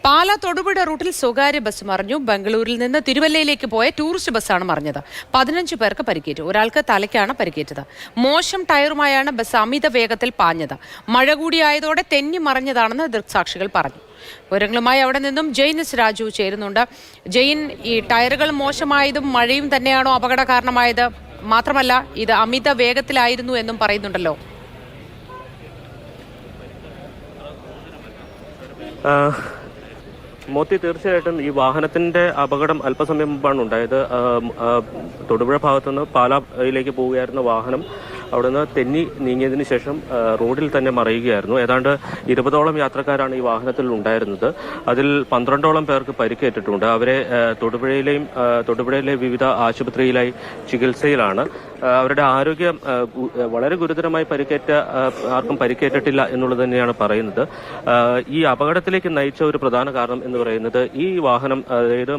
പാലാ തൊടുപുഴ റൂട്ടിൽ സ്വകാര്യ ബസ് മറിഞ്ഞു. ബംഗളൂരിൽ നിന്ന് തിരുവല്ലയിലേക്ക് പോയ ടൂറിസ്റ്റ് ബസ്സാണ് മറിഞ്ഞത്. 15 പേർക്ക് പരിക്കേറ്റു. ഒരാൾക്ക് തലയ്ക്കാണ് പരിക്കേറ്റത്. മോശം ടയറുമായാണ് ബസ് അമിത വേഗത്തിൽ പാഞ്ഞത്. മഴ കൂടിയായതോടെ തെന്നി മറിഞ്ഞതാണെന്ന് ദൃക്സാക്ഷികൾ പറഞ്ഞു. വിവരങ്ങളുമായി അവിടെ നിന്നും ജെയിൻ എസ് രാജു ചേരുന്നുണ്ട്. ജെയിൻ, ഈ ടയറുകൾ മോശമായതും മഴയും തന്നെയാണോ അപകട കാരണമായത്? മാത്രമല്ല, ഇത് അമിത വേഗത്തിലായിരുന്നു എന്നും പറയുന്നുണ്ടല്ലോ. മോത്തി, തീർച്ചയായിട്ടും ഈ വാഹനത്തിന്റെ അപകടം അല്പസമയം മുമ്പാണ് ഉണ്ടായത്. തൊടുപുഴ ഭാഗത്തുനിന്ന് പാലായിലേക്ക് പോവുകയായിരുന്ന വാഹനം അവിടുന്ന് തെന്നി നീങ്ങിയതിനു ശേഷം റോഡിൽ തന്നെ മറിയുകയായിരുന്നു. ഏതാണ്ട് 20ഓളം യാത്രക്കാരാണ് ഈ വാഹനത്തിൽ ഉണ്ടായിരുന്നത്. അതിൽ 12ഓളം പേർക്ക് പരിക്കേറ്റിട്ടുണ്ട്. അവരെ തൊടുപുഴയിലെ വിവിധ ആശുപത്രിയിലായി ചികിത്സയിലാണ്. അവരുടെ ആരോഗ്യം വളരെ ഗുരുതരമായി ആർക്കും പരിക്കേറ്റിട്ടില്ല എന്നുള്ളത് തന്നെയാണ് പറയുന്നത്. ഈ അപകടത്തിലേക്ക് നയിച്ച ഒരു പ്രധാന കാരണം എന്ന് പറയുന്നത് ഈ വാഹനം, അതായത്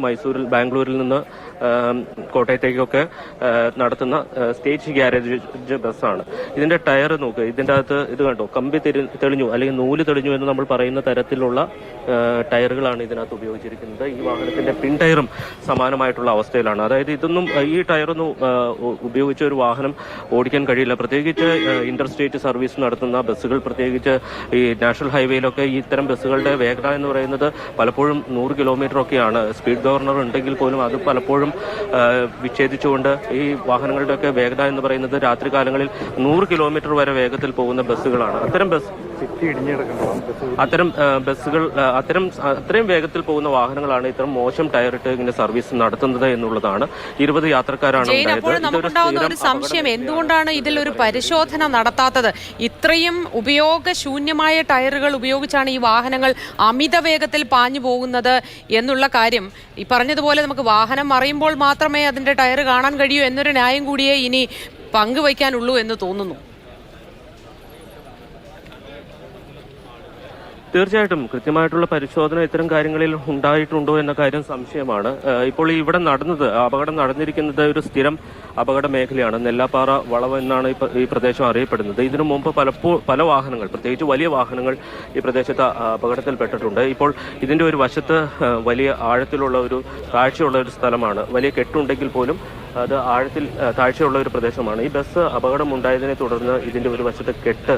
ബാംഗ്ലൂരിൽ നിന്ന് കോട്ടയത്തേക്കൊക്കെ നടത്തുന്ന സ്റ്റേജ് ഗ്യാരേജ് ബസ്സാണ്. ഇതിന്റെ ടയർ നോക്കുക, ഇതിന്റെ അകത്ത് ഇത് കണ്ടോ, കമ്പി തെളിഞ്ഞു അല്ലെങ്കിൽ നൂല് തെളിഞ്ഞു എന്ന് നമ്മൾ പറയുന്ന തരത്തിലുള്ള ടയറുകളാണ് ഇതിനകത്ത് ഉപയോഗിച്ചിരിക്കുന്നത്. ഈ വാഹനത്തിന്റെ പിൻ ടയറും സമാനമായിട്ടുള്ള അവസ്ഥയിലാണ്. അതായത് ഇതൊന്നും, ഈ ടയറൊന്നും ഉപയോഗിച്ച ഒരു വാഹനം ഓടിക്കാൻ കഴിയില്ല. പ്രത്യേകിച്ച് ഇന്റർസ്റ്റേറ്റ് സർവീസ് നടത്തുന്ന ബസ്സുകൾ, പ്രത്യേകിച്ച് ഈ നാഷണൽ ഹൈവേയിലൊക്കെ ഇത്തരം ബസ്സുകളുടെ വേഗത എന്ന് പറയുന്നത് പലപ്പോഴും 100 കിലോമീറ്റർ ഒക്കെയാണ്. സ്പീഡ് ഗവർണർ ഉണ്ടെങ്കിൽ പോലും അത് പലപ്പോഴും വിച്ഛേദിച്ചുകൊണ്ട് ഈ വാഹനങ്ങളുടെയൊക്കെ വേഗത എന്ന് പറയുന്നത് രാത്രികാലങ്ങളിൽ 100 കിലോമീറ്റർ വരെ വേഗത്തിൽ പോകുന്ന ബസ്സുകളാണ്. അത്രയും വേഗത്തിൽ പോകുന്ന വാഹനങ്ങളാണ് ഇത്തരം മോശം ടയറിട്ട് ഇങ്ങനെ സർവീസ് നടത്തുന്നത് എന്നുള്ളതാണ്. 20 യാത്രക്കാരാണ് നമുക്കുണ്ടാവുന്ന ഒരു സംശയം, എന്തുകൊണ്ടാണ് ഇതിൽ ഒരു പരിശോധന നടത്താത്തത്? ഇത്രയും ഉപയോഗശൂന്യമായ ടയറുകൾ ഉപയോഗിച്ചാണ് ഈ വാഹനങ്ങൾ അമിത വേഗത്തിൽ പാഞ്ഞു പോകുന്നത് എന്നുള്ള കാര്യം, ഈ പറഞ്ഞതുപോലെ നമുക്ക് വാഹനം മറിയുമ്പോൾ മാത്രമേ അതിന്റെ ടയർ കാണാൻ കഴിയൂ എന്നൊരു ന്യായം കൂടിയേ ഇനി പങ്കുവയ്ക്കാനുള്ളൂ എന്ന് തോന്നുന്നു. തീർച്ചയായിട്ടും കൃത്യമായിട്ടുള്ള പരിശോധന ഇത്തരം കാര്യങ്ങളിൽ ഉണ്ടായിട്ടുണ്ടോ എന്ന കാര്യം സംശയമാണ്. ഇപ്പോൾ ഇവിടെ അപകടം നടന്നിരിക്കുന്നത് ഒരു സ്ഥിരം അപകട മേഖലയാണ്. നെല്ലാപ്പാറ വളവ് എന്നാണ് ഈ പ്രദേശം അറിയപ്പെടുന്നത്. ഇതിനു മുമ്പ് പല വാഹനങ്ങൾ, പ്രത്യേകിച്ച് വലിയ വാഹനങ്ങൾ ഈ പ്രദേശത്ത് അപകടത്തിൽപ്പെട്ടിട്ടുണ്ട്. ഇപ്പോൾ ഇതിന്റെ ഒരു വശത്ത് വലിയ ആഴത്തിലുള്ള ഒരു താഴ്ചയുള്ള ഒരു സ്ഥലമാണ്. വലിയ കെട്ടുണ്ടെങ്കിൽ പോലും അത് താഴ്ചയുള്ള ഒരു പ്രദേശമാണ്. ഈ ബസ് അപകടമുണ്ടായതിനെ തുടർന്ന് ഇതിന്റെ ഒരു വശത്ത് കെട്ട്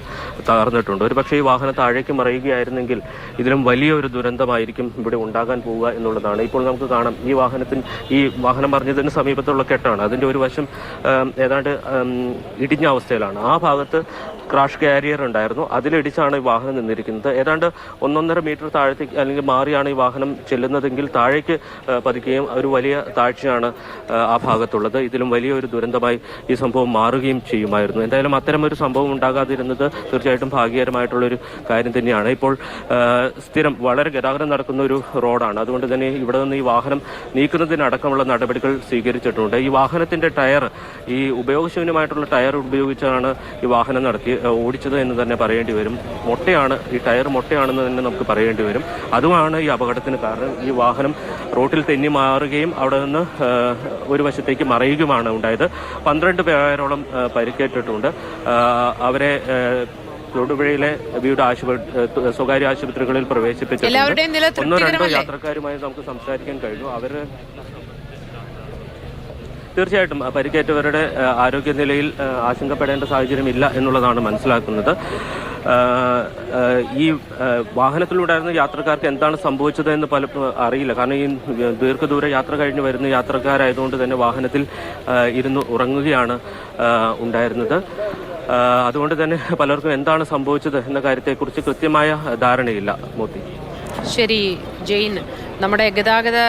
തകർന്നിട്ടുണ്ട്. ഒരുപക്ഷെ ഈ വാഹനം താഴേക്ക് മറിയുകയായിരുന്നെങ്കിൽ ഇതിലും വലിയൊരു ദുരന്തമായിരിക്കും ഇവിടെ ഉണ്ടാകാൻ പോവുക എന്നുള്ളതാണ്. ഇപ്പോൾ നമുക്ക് കാണാം, ഈ വാഹനം മറിഞ്ഞതിന് സമീപത്തുള്ള കെട്ടാണ്. അതിന്റെ ഒരു വശം ഏതാണ്ട് ഇടിഞ്ഞ അവസ്ഥയിലാണ്. ആ ഭാഗത്ത് ക്രാഷ് കാരിയർ ഉണ്ടായിരുന്നു. അതിലിടിച്ചാണ് ഈ വാഹനം നിന്നിരിക്കുന്നത്. ഏതാണ്ട് 1.5 മീറ്റർ താഴത്തേക്ക് അല്ലെങ്കിൽ മാറിയാണ് ഈ വാഹനം ചെല്ലുന്നതെങ്കിൽ താഴേക്ക് പതിക്കുകയും ഒരു വലിയ താഴ്ചയാണ് ആ ഭാഗത്തുള്ളത്. ഇതിലും വലിയൊരു ദുരന്തമായി ഈ സംഭവം മാറുകയും ചെയ്യുമായിരുന്നു. എന്തായാലും അത്തരമൊരു സംഭവം ഉണ്ടാകാതിരുന്നത് തീർച്ചയായിട്ടും ഭാഗ്യകരമായിട്ടുള്ളൊരു കാര്യം തന്നെയാണ്. ഇപ്പോൾ സ്ഥിരം വളരെ ഗതാഗതം നടക്കുന്ന ഒരു റോഡാണ്. അതുകൊണ്ട് തന്നെ ഇവിടെ നിന്ന് ഈ വാഹനം നീക്കുന്നതിനടക്കമുള്ള നടപടികൾ സ്വീകരിച്ചിട്ടുണ്ട്. ഈ വാഹനത്തിന്റെ ടയർ, ഈ ഉപയോഗശൂന്യമായിട്ടുള്ള ടയർ ഉപയോഗിച്ചാണ് ഈ വാഹനം ഓടിച്ചത് എന്ന് തന്നെ പറയേണ്ടി വരും. ഈ ടയർ മൊട്ടയാണെന്ന് തന്നെ നമുക്ക് പറയേണ്ടി വരും. അതുമാണ് ഈ അപകടത്തിന് കാരണം. ഈ വാഹനം റോട്ടിൽ തെന്നി മാറുകയും അവിടെ നിന്ന് ഒരു വശത്തേക്ക് മറിയുകയുമാണ് ഉണ്ടായത്. 12 പേരോളം പരിക്കേറ്റിട്ടുണ്ട്. അവരെ തൊടുപുഴയിലെ വിവിധ സ്വകാര്യ ആശുപത്രികളിൽ പ്രവേശിപ്പിച്ചിട്ടുണ്ട്. 1-2 യാത്രക്കാരുമായി നമുക്ക് സംസാരിക്കാൻ കഴിഞ്ഞു. തീർച്ചയായിട്ടും പരിക്കേറ്റവരുടെ ആരോഗ്യനിലയിൽ ആശങ്കപ്പെടേണ്ട സാഹചര്യമില്ല എന്നുള്ളതാണ് മനസ്സിലാക്കുന്നത്. ഈ വാഹനത്തിലുണ്ടായിരുന്ന യാത്രക്കാർക്ക് എന്താണ് സംഭവിച്ചത് എന്ന് അറിയില്ല. കാരണം ഈ ദീർഘദൂര യാത്ര കഴിഞ്ഞ് വരുന്ന യാത്രക്കാരായതുകൊണ്ട് തന്നെ വാഹനത്തിൽ ഇരുന്ന് ഉറങ്ങുകയാണ് ഉണ്ടായിരുന്നത്. അതുകൊണ്ട് തന്നെ പലർക്കും എന്താണ് സംഭവിച്ചത് എന്ന കാര്യത്തെക്കുറിച്ച് കൃത്യമായ ധാരണയില്ല. മോത്തി, ശരി ജെയിൻ, നമ്മുടെ ഗതാഗത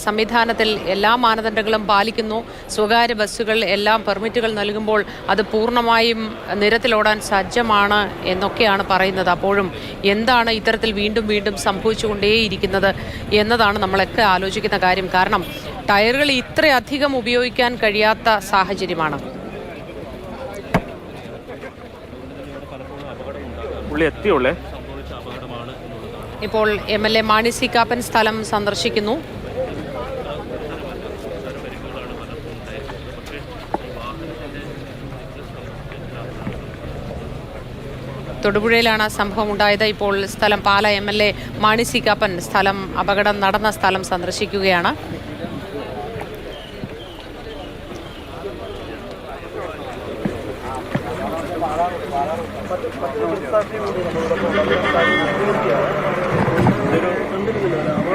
സംവിധാനത്തിൽ എല്ലാ മാനദണ്ഡങ്ങളും പാലിക്കുന്നു. സ്വകാര്യ ബസ്സുകൾ എല്ലാം പെർമിറ്റുകൾ നൽകുമ്പോൾ അത് പൂർണ്ണമായും നിരത്തിലോടാൻ സജ്ജമാണ് എന്നൊക്കെയാണ് പറയുന്നത്. അപ്പോഴും എന്താണ് ഇത്തരത്തിൽ വീണ്ടും വീണ്ടും സംഭവിച്ചുകൊണ്ടേയിരിക്കുന്നത് എന്നതാണ് നമ്മളൊക്കെ ആലോചിക്കുന്ന കാര്യം. കാരണം ടയറുകൾ ഇത്രയധികം ഉപയോഗിക്കാൻ കഴിയാത്ത സാഹചര്യമാണ്. ഇപ്പോൾ MLA മാണി സി കാപ്പൻ സ്ഥലം സന്ദർശിക്കുന്നു. തൊടുപുഴയിലാണ് സംഭവം ഉണ്ടായത്. ഇപ്പോൾ സ്ഥലം പാല MLA മാണി സി കാപ്പൻ അപകടം നടന്ന സ്ഥലം സന്ദർശിക്കുകയാണ്.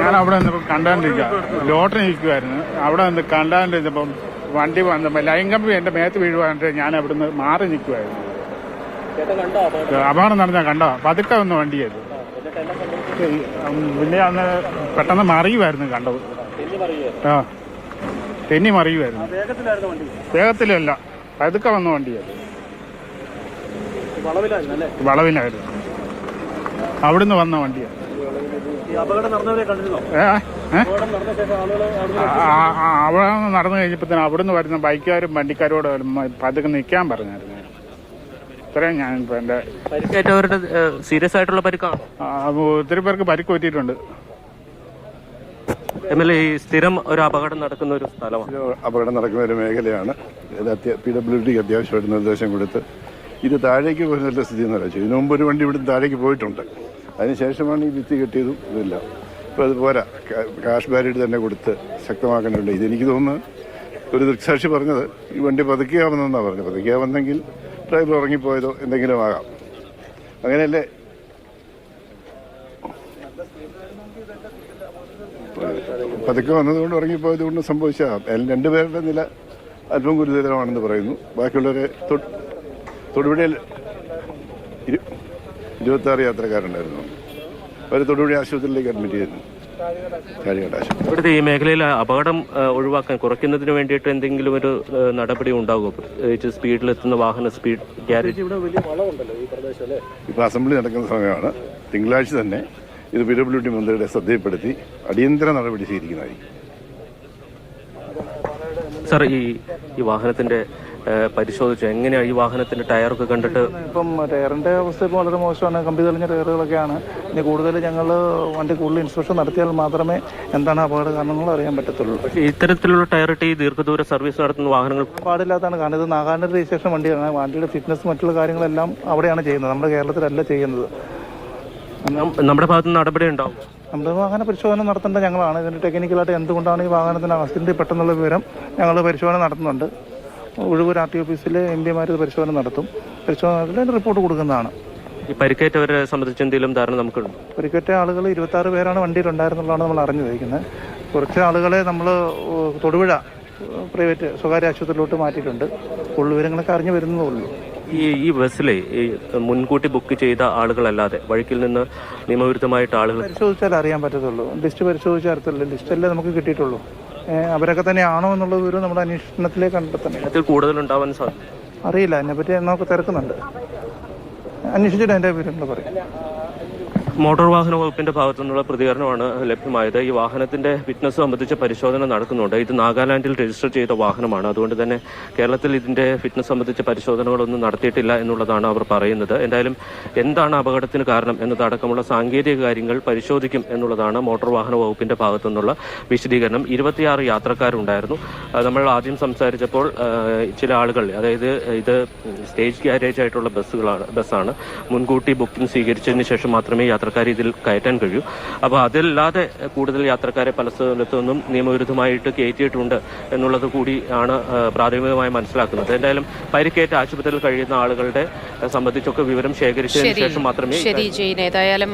ഞാൻ അവിടെ നിന്ന് കണ്ടാണ്ടിരിക്കുക, ലോട്ടറി നിൽക്കുമായിരുന്നു. അവിടെ നിന്ന് കണ്ടാണ്ടിരുന്നപ്പം വണ്ടി വന്നപ്പോൾ ലൈൻ കമ്പി എൻ്റെ മേത്ത് വീഴുവാണ്ട് ഞാൻ അവിടുന്ന് മാറി നിൽക്കുമായിരുന്നു. അപകടം നടന്നാൽ കണ്ടോ, പതുക്കെ വന്ന വണ്ടിയായിരുന്നു. പിന്നെ അന്ന് പെട്ടെന്ന് മറിയുമായിരുന്നു കണ്ടത്. ആ, തെന്നി മറിയുമായിരുന്നു. വേഗത്തിലല്ല, പതുക്കെ വന്ന വണ്ടിയായിരുന്നു. വളവിലായിരുന്നു, അവിടുന്ന് വന്ന വണ്ടിയാണ്. അവിടെ നടന്നു കഴിഞ്ഞപ്പോഴത്തേനും അവിടുന്ന് വരുന്ന ബൈക്കുകാരും വണ്ടിക്കാരോട് പതുക്കെ നിൽക്കാൻ പറഞ്ഞായിരുന്നു. ഇത്രയും ഞാൻ ഇപ്പൊ എന്റെ സീരിയസ് ആയിട്ടുള്ള പരിക്കാണ്. ഒത്തിരി പേർക്ക് പരിക്ക് പറ്റിയിട്ടുണ്ട്. MLA, ഈ സ്ഥിരം ഒരു അപകടം നടക്കുന്ന ഒരു സ്ഥലമാണ്, അപകടം നടക്കുന്ന ഒരു മേഖലയാണ്. PWD അത്യാവശ്യമായിട്ട് നിർദ്ദേശം കൊടുത്ത് ഇത് താഴേക്ക് പോകുന്ന സ്ഥിതി എന്ന് വെച്ചാൽ ഇതിനു മുമ്പ് ഒരു വണ്ടി ഇവിടുന്ന് താഴേക്ക് പോയിട്ടുണ്ട്. അതിനുശേഷമാണ് ഈ ഭിത്തി കെട്ടിയതും ഇതെല്ലാം. ഇപ്പോൾ അത് പോരാ, കാഷ് ബാരിഡ് തന്നെ കൊടുത്ത് ശക്തമാക്കേണ്ടതുണ്ട്. ഇതെനിക്ക് തോന്നുന്നു ഒരു ദൃക്സാക്ഷി പറഞ്ഞത് ഈ വണ്ടി പതുക്കിയാവുന്നതെന്നാണ് പറഞ്ഞത്. പതുക്കിയാവുന്നെങ്കിൽ ഡ്രൈവർ ഉറങ്ങിപ്പോയതോ എന്തെങ്കിലും ആകാം. അങ്ങനെയല്ലേ? പതുക്കെ വന്നതുകൊണ്ട് ഉറങ്ങിപ്പോയത് കൊണ്ട് സംഭവിച്ചാൽ രണ്ടുപേരുടെ നില അല്പം ഗുരുതരമാണെന്ന് പറയുന്നു. ബാക്കിയുള്ളവരെ തൊടുപുഴയിൽ 26 യാത്രക്കാരുണ്ടായിരുന്നു. അവർ തൊടുപുഴ ആശുപത്രിയിലേക്ക് അഡ്മിറ്റ് ചെയ്തിരുന്നു, കാര്യഘട്ട ആശുപത്രി. ഇവിടുത്തെ ഈ മേഖലയിൽ അപകടം ഒഴിവാക്കാൻ കുറയ്ക്കുന്നതിന് വേണ്ടിയിട്ട് എന്തെങ്കിലും ഒരു നടപടി ഉണ്ടാകുമോ? പ്രത്യേകിച്ച് സ്പീഡിലെത്തുന്ന വാഹന സ്പീഡ് ഗ്യാരേജ്. ഇപ്പോൾ അസംബ്ലി നടക്കുന്ന സമയമാണ്. തിങ്കളാഴ്ച തന്നെ ഇത് PWD മന്ത്രിയുടെ ശ്രദ്ധയിൽപ്പെടുത്തി അടിയന്തര നടപടി സ്വീകരിക്കുന്നതായിരിക്കും. സാർ, ഈ വാഹനത്തിന്റെ പരിശോധിച്ചു എങ്ങനെയാണ് ഈ വാഹനത്തിന്റെ ടയറൊക്കെ കണ്ടിട്ട്? ഇപ്പം ടയറിന്റെ അവസ്ഥ ഇപ്പോൾ വളരെ മോശമാണ്. കമ്പി തെളിഞ്ഞ ടയറുകളൊക്കെയാണ്. ഇനി കൂടുതൽ ഞങ്ങൾ വണ്ടി കൂടുതൽ ഇൻസ്പെക്ഷൻ നടത്തിയാൽ മാത്രമേ എന്താണ് അപകട കാരണങ്ങൾ അറിയാൻ പറ്റത്തുള്ളൂ. പക്ഷേ ഇത്തരത്തിലുള്ള ടയർ ഇട്ട് ഈ ദീർഘദൂര സർവീസ് നടത്തുന്ന വാഹനങ്ങൾ പാടില്ലാത്തതാണ്. കാരണം ഇത് നാഗാലാൻഡ് രജിസ്ട്രേഷൻ വണ്ടിയാണ്. വണ്ടിയുടെ ഫിറ്റ്നസ് മറ്റുള്ള കാര്യങ്ങളെല്ലാം അവിടെയാണ് ചെയ്യുന്നത്, നമ്മുടെ കേരളത്തിലല്ല ചെയ്യുന്നത്. നമ്മുടെ ഭാഗത്ത് നടപടി ഉണ്ടാവും. നമ്മുടെ വാഹന പരിശോധന നടത്തേണ്ട ഞങ്ങളാണ്. ഇതിൻ്റെ ടെക്നിക്കലായിട്ട് എന്തുകൊണ്ടാണ് ഈ വാഹനത്തിന് ആക്സിഡൻറ്റ് പെട്ടെന്നുള്ള വിവരം ഞങ്ങൾ പരിശോധന നടത്തുന്നുണ്ട്. ഒഴിവൂർ RT ഓഫീസിൽ MPമാർ പരിശോധന നടത്തും. പരിശോധന റിപ്പോർട്ട് കൊടുക്കുന്നതാണ്. ഈ പരിക്കേറ്റവരെ സംബന്ധിച്ച് എന്തെങ്കിലും ധാരണ നമുക്കുണ്ട്? പരിക്കേറ്റ ആളുകൾ 26 പേരാണ് വണ്ടിയിലുണ്ടായിരുന്നുള്ളതാണ് നമ്മൾ അറിഞ്ഞിരിക്കുന്നത്. കുറച്ച് ആളുകളെ നമ്മൾ തൊടുപുഴ പ്രൈവറ്റ് സ്വകാര്യ ആശുപത്രിയിലോട്ട് മാറ്റിയിട്ടുണ്ട്. കൂടുതൽ വിവരങ്ങളൊക്കെ അറിഞ്ഞു വരുന്നതേ ഉള്ളൂ. ഈ ബസ്സിലെ ഈ മുൻകൂട്ടി ബുക്ക് ചെയ്ത ആളുകളല്ലാതെ വഴിക്കിൽ നിന്ന് നിയമവിരുദ്ധമായിട്ട് ആളുകൾ പരിശോധിച്ചാൽ അറിയാൻ പറ്റത്തുള്ളൂ. ലിസ്റ്റ് പരിശോധിച്ചാൽ അറിയത്തില്ല. ലിസ്റ്റല്ലേ നമുക്ക് കിട്ടിയിട്ടുള്ളൂ. അവരൊക്കെ തന്നെയാണോ എന്നുള്ള വിവരം നമ്മുടെ അന്വേഷണത്തിലേക്ക് കണ്ടെത്തണം. അതിൽ കൂടുതലുണ്ടാവാൻ സാധ്യത അറിയില്ല. അതിനെപ്പറ്റി നമുക്ക് തിരക്കുന്നുണ്ട്. അന്വേഷിച്ചിട്ട് അതിൻ്റെ വിവരങ്ങൾ പറയും. മോട്ടോർ വാഹന വകുപ്പിന്റെ ഭാഗത്തു നിന്നുള്ള പ്രതികരണമാണ് ലഭ്യമായത്. ഈ വാഹനത്തിന്റെ ഫിറ്റ്നസ് സംബന്ധിച്ച പരിശോധന നടക്കുന്നുണ്ട്. ഇത് നാഗാലാൻഡിൽ രജിസ്റ്റർ ചെയ്ത വാഹനമാണ്. അതുകൊണ്ട് തന്നെ കേരളത്തിൽ ഇതിന്റെ ഫിറ്റ്നസ് സംബന്ധിച്ച പരിശോധനകളൊന്നും നടത്തിയിട്ടില്ല എന്നുള്ളതാണ് അവർ പറയുന്നത്. എന്തായാലും എന്താണ് അപകടത്തിന് കാരണം എന്നതടക്കമുള്ള സാങ്കേതിക കാര്യങ്ങൾ പരിശോധിക്കും എന്നുള്ളതാണ് മോട്ടോർ വാഹന വകുപ്പിന്റെ ഭാഗത്തു നിന്നുള്ള വിശദീകരണം. 26 യാത്രക്കാരുണ്ടായിരുന്നു. നമ്മൾ ആദ്യം സംസാരിച്ചപ്പോൾ ചില ആളുകൾ, അതായത് ഇത് സ്റ്റേജ് ഗ്യാരേജ് ആയിട്ടുള്ള ബസ്സാണ്. മുൻകൂട്ടി ബുക്കിംഗ് സ്വീകരിച്ചതിന് ശേഷം മാത്രമേ യാത്രക്കാർ ഇതിൽ കയറ്റാൻ കഴിയൂ. അപ്പോൾ അതില്ലാതെ കൂടുതൽ യാത്രക്കാരെ പല സ്ഥലത്തു നിന്നും നിയമവിരുദ്ധമായിട്ട് കയറ്റിയിട്ടുണ്ട് എന്നുള്ളത് കൂടിയാണ് പ്രാഥമികമായി മനസ്സിലാക്കുന്നത്. എന്തായാലും പരിക്കേറ്റ് ആശുപത്രിയിൽ കഴിയുന്ന ആളുകളുടെ സംബന്ധിച്ചൊക്കെ വിവരം ശേഖരിച്ചതിന് ശേഷം മാത്രമേ. ശരി ജെയിൻ, ഏതായാലും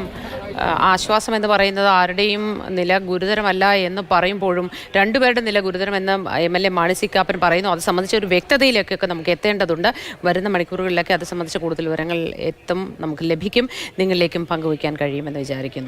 ആശ്വാസം എന്ന് പറയുന്നത് ആരുടെയും നില ഗുരുതരമല്ല എന്ന് പറയുമ്പോഴും രണ്ടുപേരുടെ നില ഗുരുതരമെന്ന് MLA മാണി സി കാപ്പൻ പറയുന്നു. അത് സംബന്ധിച്ച ഒരു വ്യക്തതയിലേക്കൊക്കെ നമുക്ക് എത്തേണ്ടതുണ്ട്. വരുന്ന മണിക്കൂറുകളിലൊക്കെ അത് സംബന്ധിച്ച കൂടുതൽ വിവരങ്ങൾ നമുക്ക് ലഭിക്കും, നിങ്ങളിലേക്കും പങ്കുവയ്ക്കാൻ കഴിയുമെന്ന് വിചാരിക്കുന്നു.